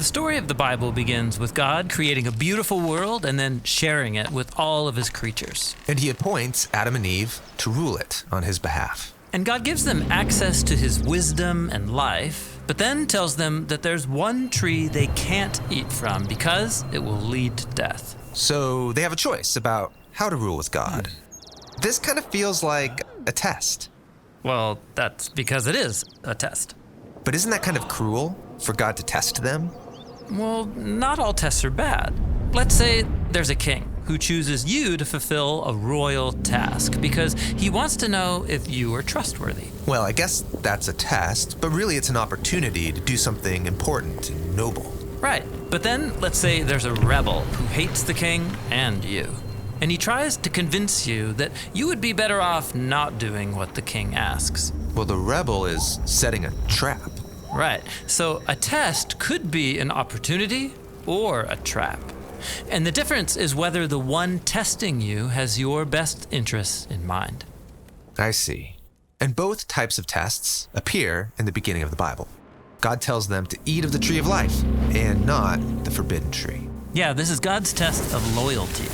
The story of the Bible begins with God creating a beautiful world and then sharing it with all of his creatures. And he appoints Adam and Eve to rule it on his behalf. And God gives them access to his wisdom and life, but then tells them that there's one tree they can't eat from because it will lead to death. So they have a choice about how to rule with God. This kind of feels like a test. Well, that's because it is a test. But isn't that kind of cruel for God to test them? Well, not all tests are bad. Let's say there's a king who chooses you to fulfill a royal task because he wants to know if you are trustworthy. Well, I guess that's a test, but really it's an opportunity to do something important and noble. Right, but then let's say there's a rebel who hates the king and you. And he tries to convince you that you would be better off not doing what the king asks. Well, the rebel is setting a trap. Right, so a test could be an opportunity or a trap. And the difference is whether the one testing you has your best interests in mind. I see. And both types of tests appear in the beginning of the Bible. God tells them to eat of the tree of life and not the forbidden tree. Yeah, this is God's test of loyalty.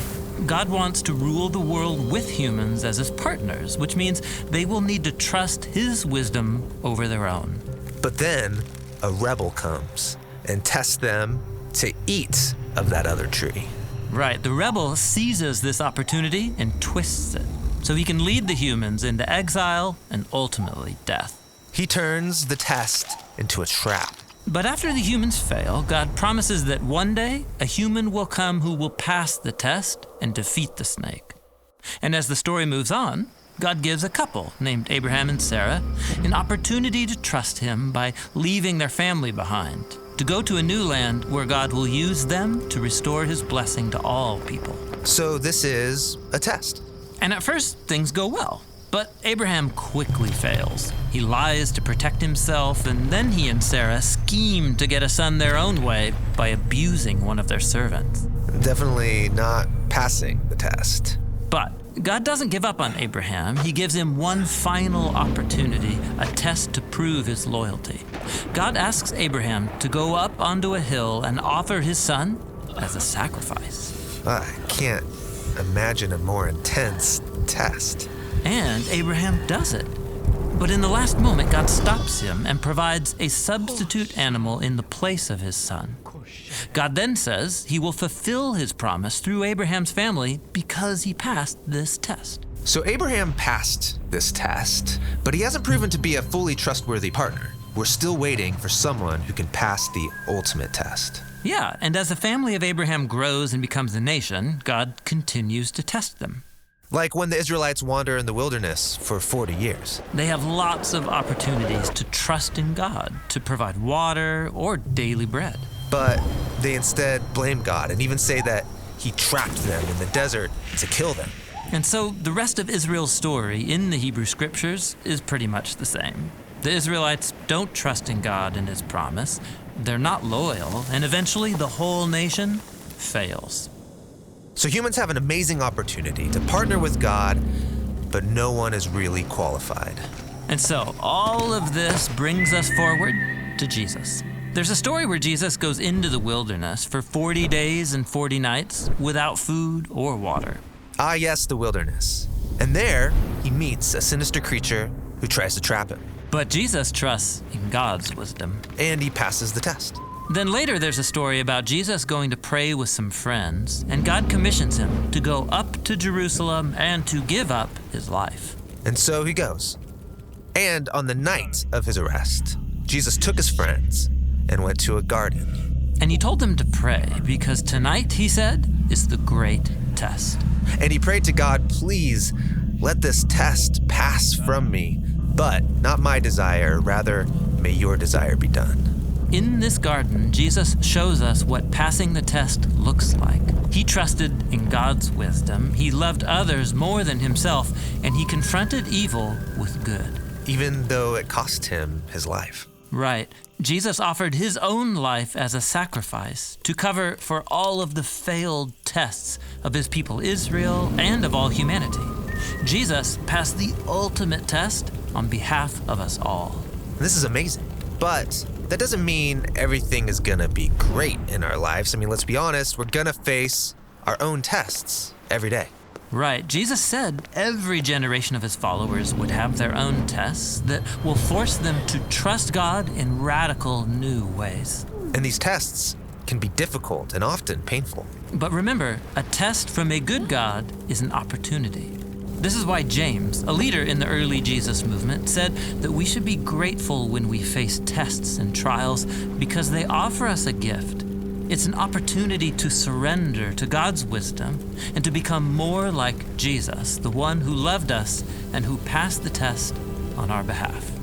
God wants to rule the world with humans as his partners, which means they will need to trust his wisdom over their own. But then a rebel comes and tests them to eat of that other tree. Right, the rebel seizes this opportunity and twists it, so he can lead the humans into exile and ultimately death. He turns the test into a trap. But after the humans fail, God promises that one day a human will come who will pass the test and defeat the snake. And as the story moves on, God gives a couple named Abraham and Sarah an opportunity to trust him by leaving their family behind, to go to a new land where God will use them to restore his blessing to all people. So this is a test. And at first, things go well. But Abraham quickly fails. He lies to protect himself, and then he and Sarah scheme to get a son their own way by abusing one of their servants. Definitely not passing the test. But God doesn't give up on Abraham. He gives him one final opportunity, a test to prove his loyalty. God asks Abraham to go up onto a hill and offer his son as a sacrifice. I can't imagine a more intense test. And Abraham does it. But in the last moment, God stops him and provides a substitute animal in the place of his son. God then says he will fulfill his promise through Abraham's family because he passed this test. So Abraham passed this test, but he hasn't proven to be a fully trustworthy partner. We're still waiting for someone who can pass the ultimate test. Yeah, and as the family of Abraham grows and becomes a nation, God continues to test them. Like when the Israelites wander in the wilderness for 40 years. They have lots of opportunities to trust in God, to provide water or daily bread. But they instead blame God and even say that he trapped them in the desert to kill them. And so the rest of Israel's story in the Hebrew scriptures is pretty much the same. The Israelites don't trust in God and his promise. They're not loyal, and eventually the whole nation fails. So humans have an amazing opportunity to partner with God, but no one is really qualified. And so all of this brings us forward to Jesus. There's a story where Jesus goes into the wilderness for 40 days and 40 nights without food or water. Ah, yes, the wilderness. And there, he meets a sinister creature who tries to trap him. But Jesus trusts in God's wisdom. And he passes the test. Then later there's a story about Jesus going to pray with some friends, and God commissions him to go up to Jerusalem and to give up his life. And so he goes. And on the night of his arrest, Jesus took his friends and went to a garden. And he told them to pray because tonight, he said, is the great test. And he prayed to God, please let this test pass from me, but not my desire, rather may your desire be done. In this garden, Jesus shows us what passing the test looks like. He trusted in God's wisdom, he loved others more than himself, and he confronted evil with good. Even though it cost him his life. Right. Jesus offered his own life as a sacrifice to cover for all of the failed tests of his people Israel and of all humanity. Jesus passed the ultimate test on behalf of us all. This is amazing. But that doesn't mean everything is gonna be great in our lives. I mean, let's be honest, we're gonna face our own tests every day. Right. Jesus said every generation of his followers would have their own tests that will force them to trust God in radical new ways. And these tests can be difficult and often painful. But remember, a test from a good God is an opportunity. This is why James, a leader in the early Jesus movement, said that we should be grateful when we face tests and trials because they offer us a gift. It's an opportunity to surrender to God's wisdom and to become more like Jesus, the one who loved us and who passed the test on our behalf.